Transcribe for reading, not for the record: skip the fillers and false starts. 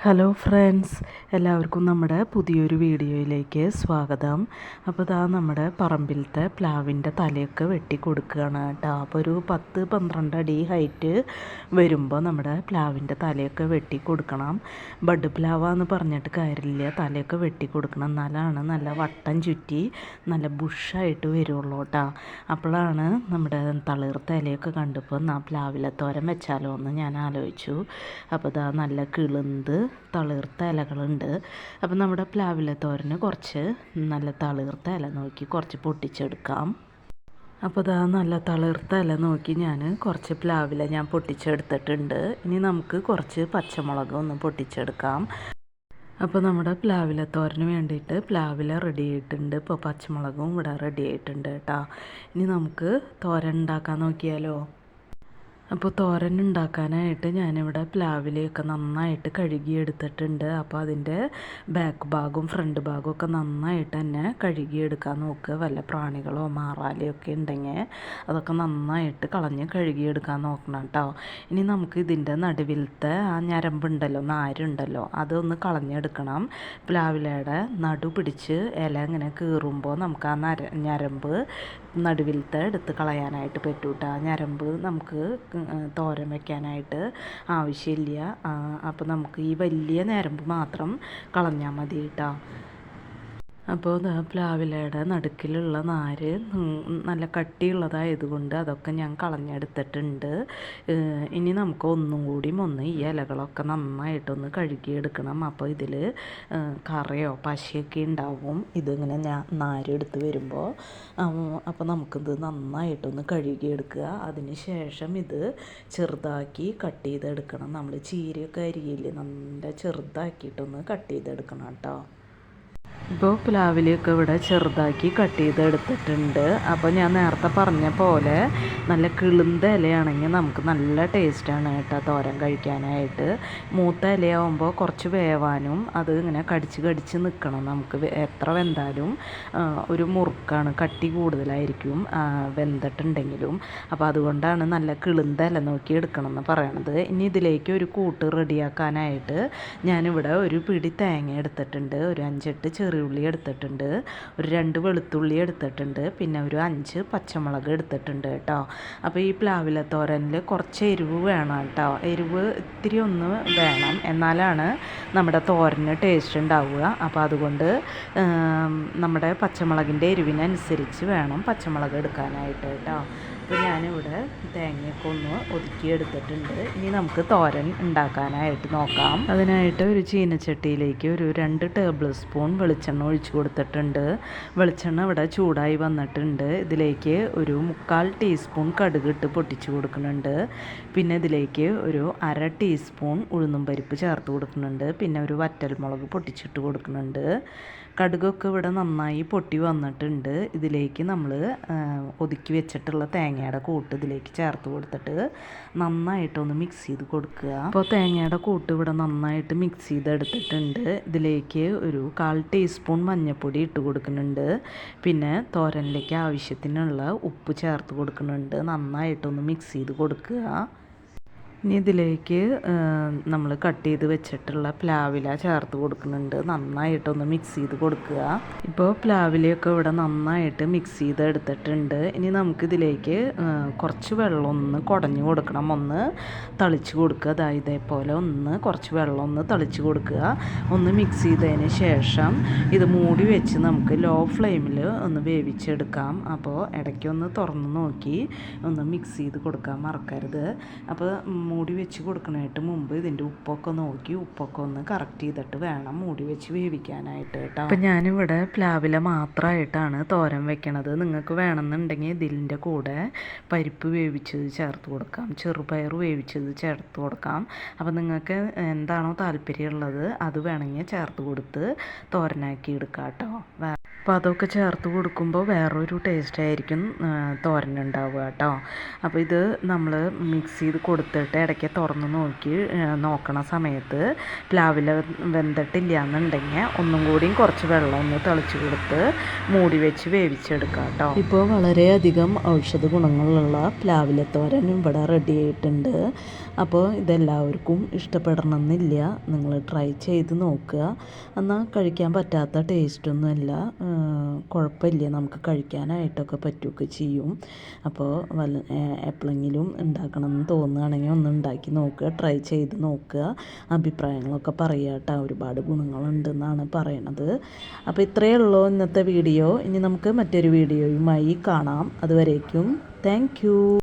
Hello friends, എല്ലാവർക്കും നമ്മുടെ പുതിയൊരു വീഡിയോയിലേക്ക് സ്വാഗതം. അപ്പോൾ ഇതാ നമ്മുടെ പറമ്പിലത്തെ പ്ലാവിൻ്റെ തലയൊക്കെ വെട്ടി കൊടുക്കുകയാണ് കേട്ടോ. അപ്പോൾ ഒരു 10-12 അടി ഹൈറ്റ് വരുമ്പോൾ നമ്മുടെ പ്ലാവിൻ്റെ തലയൊക്കെ വെട്ടി കൊടുക്കണം. ബഡ് പ്ലാവാന്ന് പറഞ്ഞിട്ട് കാര്യമില്ല, തലയൊക്കെ വെട്ടി കൊടുക്കണം. എന്നാലാണ് നല്ല വട്ടം ചുറ്റി നല്ല ബുഷായിട്ട് വരുള്ളൂ കേട്ടോ. അപ്പോഴാണ് നമ്മുടെ തളിർത്ത ഇലയൊക്കെ കണ്ടപ്പോൾ പ്ലാവിലെ തോരൻ വെച്ചാലോ എന്ന് ഞാൻ ആലോചിച്ചു. അപ്പോൾ ഇതാ നല്ല കിളുന്ത് തളിർത്ത ഇലകളുണ്ട്. അപ്പം നമ്മുടെ പ്ലാവിലെ തോരന് കുറച്ച് നല്ല തളിർത്ത ഇല നോക്കി കുറച്ച് പൊട്ടിച്ചെടുക്കാം. അപ്പോൾ ഇതാ നല്ല തളിർത്ത ഇല നോക്കി ഞാൻ കുറച്ച് പ്ലാവില ഞാൻ പൊട്ടിച്ചെടുത്തിട്ടുണ്ട്. ഇനി നമുക്ക് കുറച്ച് പച്ചമുളക് ഒന്ന് പൊട്ടിച്ചെടുക്കാം. അപ്പോൾ നമ്മുടെ പ്ലാവില തോരന് വേണ്ടിയിട്ട് പ്ലാവില റെഡി ആയിട്ടുണ്ട്. ഇപ്പോൾ പച്ചമുളകും ഇവിടെ റെഡി ആയിട്ടുണ്ട് കേട്ടോ. ഇനി നമുക്ക് തോരൻ ഉണ്ടാക്കാൻ നോക്കിയാലോ. അപ്പോൾ തോരൻ ഉണ്ടാക്കാനായിട്ട് ഞാനിവിടെ പ്ലാവിലയൊക്കെ നന്നായിട്ട് കഴുകിയെടുത്തിട്ടുണ്ട്. അപ്പോൾ അതിൻ്റെ ബാക്ക് ഭാഗവും ഫ്രണ്ട് ഭാഗവും ഒക്കെ നന്നായിട്ട് തന്നെ കഴുകിയെടുക്കാൻ നോക്കുക. വല്ല പ്രാണികളോ മാറാലയോ ഒക്കെ ഉണ്ടെങ്കിൽ അതൊക്കെ നന്നായിട്ട് കളഞ്ഞ് കഴുകിയെടുക്കാൻ നോക്കണം കേട്ടോ. ഇനി നമുക്ക് ഇതിൻ്റെ നടുവിലത്തെ ആ ഞരമ്പുണ്ടല്ലോ, നാരുണ്ടല്ലോ, അതൊന്ന് കളഞ്ഞെടുക്കണം. പ്ലാവിലയുടെ നടു പിടിച്ച് ഇല ഇങ്ങനെ കീറുമ്പോൾ നമുക്ക് ആ ഞരമ്പ് നടുവിലത്തെ എടുത്ത് കളയാനായിട്ട് പറ്റും കേട്ടോ. ആ ഞരമ്പ് നമുക്ക് തോരൻ വയ്ക്കാനായിട്ട് ആവശ്യമില്ല. അപ്പോൾ നമുക്ക് ഈ വലിയ ഞരമ്പ് മാത്രം കളഞ്ഞാൽ മതി കേട്ടോ. അപ്പോൾ പ്ലാവിലയുടെ നടുക്കിലുള്ള നാര് നല്ല കട്ടിയുള്ളതായതുകൊണ്ട് അതൊക്കെ ഞാൻ കളഞ്ഞെടുത്തിട്ടുണ്ട്. ഇനി നമുക്ക് ഒന്നും കൂടി ഈ ഇലകളൊക്കെ നന്നായിട്ടൊന്ന് കഴുകിയെടുക്കണം. അപ്പോൾ ഇതിൽ കറയോ പശയൊക്കെ ഉണ്ടാവും ഇതിങ്ങനെ നാരെടുത്ത് വരുമ്പോൾ. അപ്പോൾ നമുക്കിത് നന്നായിട്ടൊന്ന് കഴുകിയെടുക്കുക. അതിന് ശേഷം ഇത് ചെറുതാക്കി കട്ട് ചെയ്തെടുക്കണം. നമ്മൾ ചീരയൊക്കെ അരിയില്ലേ, നല്ല ചെറുതാക്കിയിട്ടൊന്ന് കട്ട് ചെയ്തെടുക്കണം കേട്ടോ. ഇപ്പോൾ പ്ലാവിലയൊക്കെ ഇവിടെ ചെറുതാക്കി കട്ട് ചെയ്തെടുത്തിട്ടുണ്ട്. അപ്പോൾ ഞാൻ നേരത്തെ പറഞ്ഞ പോലെ നല്ല കിളുന്ത ഇലയാണെങ്കിൽ നമുക്ക് നല്ല ടേസ്റ്റാണ് കേട്ടോ തോരൻ കഴിക്കാനായിട്ട്. മൂത്ത ഇലയാവുമ്പോൾ കുറച്ച് വേവാനും അത് ഇങ്ങനെ കടിച്ച് നിൽക്കണം. നമുക്ക് എത്ര വെന്താലും ഒരു മുറുക്കാണ്, കട്ടി കൂടുതലായിരിക്കും വെന്തിട്ടുണ്ടെങ്കിലും. അപ്പോൾ അതുകൊണ്ടാണ് നല്ല കിളുന്ത ഇല നോക്കി എടുക്കണം എന്ന് പറയണത്. ഇനി ഇതിലേക്ക് ഒരു കൂട്ട് റെഡിയാക്കാനായിട്ട് ഞാനിവിടെ ഒരു പിടി തേങ്ങ എടുത്തിട്ടുണ്ട്, ഒരു 5-8 ചെറിയുള്ളി എടുത്തിട്ടുണ്ട്, ഒരു 2 വെളുത്തുള്ളി എടുത്തിട്ടുണ്ട്, പിന്നെ ഒരു 5 പച്ചമുളക് എടുത്തിട്ടുണ്ട് കേട്ടോ. അപ്പോൾ ഈ പ്ലാവില തോരനിൽ കുറച്ച് എരിവ് വേണം കേട്ടോ. എരിവ് ഇത്തിരി ഒന്ന് വേണം, എന്നാലാണ് നമ്മുടെ തോരന് ടേസ്റ്റ് ഉണ്ടാവുക. അപ്പോൾ അതുകൊണ്ട് നമ്മുടെ പച്ചമുളകിൻ്റെ എരിവിനനുസരിച്ച് വേണം പച്ചമുളക് എടുക്കാനായിട്ട് കേട്ടോ. അപ്പോൾ ഞാനിവിടെ തേങ്ങയൊക്കെ ഒന്ന് ഒതുക്കിയെടുത്തിട്ടുണ്ട്. ഇനി നമുക്ക് തോരൻ ഉണ്ടാക്കാനായിട്ട് നോക്കാം. അതിനായിട്ട് ഒരു ചീനച്ചട്ടിയിലേക്ക് ഒരു 2 ടേബിൾ സ്പൂൺ വെളിച്ചെണ്ണ ഒഴിച്ചു കൊടുത്തിട്ടുണ്ട്. വെളിച്ചെണ്ണ ഇവിടെ ചൂടായി വന്നിട്ടുണ്ട്. ഇതിലേക്ക് ഒരു 1/4 ടീസ്പൂൺ കടുക് ഇട്ട് പൊട്ടിച്ച് കൊടുക്കുന്നുണ്ട്. പിന്നെ ഇതിലേക്ക് ഒരു 1/2 ടീസ്പൂൺ ഉഴുന്നും പരിപ്പ് ചേർത്ത് കൊടുക്കുന്നുണ്ട്. പിന്നെ ഒരു വറ്റൽമുളക് പൊട്ടിച്ചിട്ട് കൊടുക്കുന്നുണ്ട്. കടുകൊക്കെ ഇവിടെ നന്നായി പൊട്ടി വന്നിട്ടുണ്ട്. ഇതിലേക്ക് നമ്മൾ ഒതുക്കി വെച്ചിട്ടുള്ള തേങ്ങയുടെ കൂട്ട് ഇതിലേക്ക് ചേർത്ത് കൊടുത്തിട്ട് നന്നായിട്ടൊന്ന് മിക്സ് ചെയ്ത് കൊടുക്കുക. അപ്പോൾ തേങ്ങയുടെ കൂട്ട് ഇവിടെ നന്നായിട്ട് മിക്സ് ചെയ്തെടുത്തിട്ടുണ്ട്. ഇതിലേക്ക് ഒരു 1/4 ടീസ്പൂൺ മഞ്ഞൾപ്പൊടി ഇട്ട് കൊടുക്കുന്നുണ്ട്. പിന്നെ തോരനിലേക്ക് ആവശ്യത്തിനുള്ള ഉപ്പ് ചേർത്ത് കൊടുക്കുന്നുണ്ട്. നന്നായിട്ടൊന്ന് മിക്സ് ചെയ്ത് കൊടുക്കുക. ഇനി ഇതിലേക്ക് നമ്മൾ കട്ട് ചെയ്ത് വെച്ചിട്ടുള്ള പ്ലാവില ചേർത്ത് കൊടുക്കുന്നുണ്ട്. നന്നായിട്ടൊന്ന് മിക്സ് ചെയ്ത് കൊടുക്കുക. ഇപ്പോൾ പ്ലാവിലയൊക്കെ ഇവിടെ നന്നായിട്ട് മിക്സ് ചെയ്ത് എടുത്തിട്ടുണ്ട്. ഇനി നമുക്കിതിലേക്ക് കുറച്ച് വെള്ളം ഒന്ന് കുടഞ്ഞു കൊടുക്കണം, ഒന്ന് തളിച്ച് കൊടുക്കുക. അതായത് ഇതേപോലെ കുറച്ച് വെള്ളം ഒന്ന് തളിച്ച് കൊടുക്കുക. ഒന്ന് മിക്സ് ചെയ്തതിന് ശേഷം ഇത് മൂടി വെച്ച് നമുക്ക് ലോ ഫ്ലെയിമിൽ ഒന്ന് വേവിച്ചെടുക്കാം. അപ്പോൾ ഇടയ്ക്കൊന്ന് തുറന്ന് നോക്കി ഒന്ന് മിക്സ് ചെയ്ത് കൊടുക്കാൻ മറക്കരുത്. അപ്പോൾ മൂടി വെച്ച് കൊടുക്കണമായിട്ട് മുമ്പ് ഇതിൻ്റെ ഉപ്പൊക്കെ നോക്കി ഉപ്പൊക്കെ ഒന്ന് കറക്റ്റ് ചെയ്തിട്ട് വേണം മൂടി വെച്ച് വേവിക്കാനായിട്ട് കേട്ടോ. അപ്പം ഞാനിവിടെ പ്ലാവില മാത്രമായിട്ടാണ് തോരൻ വെക്കണത്. നിങ്ങൾക്ക് വേണമെന്നുണ്ടെങ്കിൽ ഇതിൻ്റെ കൂടെ പരിപ്പ് വേവിച്ചത് ചേർത്ത് കൊടുക്കാം, ചെറുപയർ വേവിച്ചത് ചേർത്ത് കൊടുക്കാം. അപ്പം നിങ്ങൾക്ക് എന്താണോ താല്പര്യമുള്ളത് അത് വേണമെങ്കിൽ ചേർത്ത് കൊടുത്ത് തോരനാക്കി എടുക്കാം കേട്ടോ. അപ്പോൾ അതൊക്കെ ചേർത്ത് കൊടുക്കുമ്പോൾ വേറൊരു ടേസ്റ്റ് ആയിരിക്കും തോരനുണ്ടാവുക കേട്ടോ. അപ്പോൾ ഇത് നമ്മൾ മിക്സ് ചെയ്ത് കൊടുത്തിട്ട് ഇടയ്ക്ക് തുറന്ന് നോക്കണ സമയത്ത് പ്ലാവില വെന്തിട്ടില്ല എന്നുണ്ടെങ്കിൽ ഒന്നും കൂടിയും കുറച്ച് വെള്ളം ഒന്ന് തളിച്ച് കൊടുത്ത് മൂടി വെച്ച് വേവിച്ചെടുക്കാം കേട്ടോ. ഇപ്പോൾ വളരെയധികം ഔഷധ ഗുണങ്ങളുള്ള പ്ലാവില തോരൻ ഇവിടെ റെഡി ആയിട്ടുണ്ട്. അപ്പോൾ ഇതെല്ലാവർക്കും ഇഷ്ടപ്പെടണമെന്നില്ല, നിങ്ങൾ ട്രൈ ചെയ്ത് നോക്കുക. എന്നാൽ കഴിക്കാൻ പറ്റാത്ത ടേസ്റ്റൊന്നുമല്ല, കുഴപ്പമില്ല, നമുക്ക് കഴിക്കാനായിട്ടൊക്കെ പറ്റുകയൊക്കെ ചെയ്യും. അപ്പോൾ എപ്പോഴെങ്കിലും ഉണ്ടാക്കണമെന്ന് തോന്നുകയാണെങ്കിൽ ഒന്ന് ഉണ്ടാക്കി നോക്കുക, ട്രൈ ചെയ്ത് നോക്കുക, അഭിപ്രായങ്ങളൊക്കെ പറയുക കേട്ടോ. ഒരുപാട് ഗുണങ്ങളുണ്ടെന്നാണ് പറയണത്. അപ്പോൾ ഇത്രയേ ഉള്ളൂ ഇന്നത്തെ വീഡിയോ. ഇനി നമുക്ക് മറ്റൊരു വീഡിയോയുമായി കാണാം. അതുവരേക്കും താങ്ക് യു.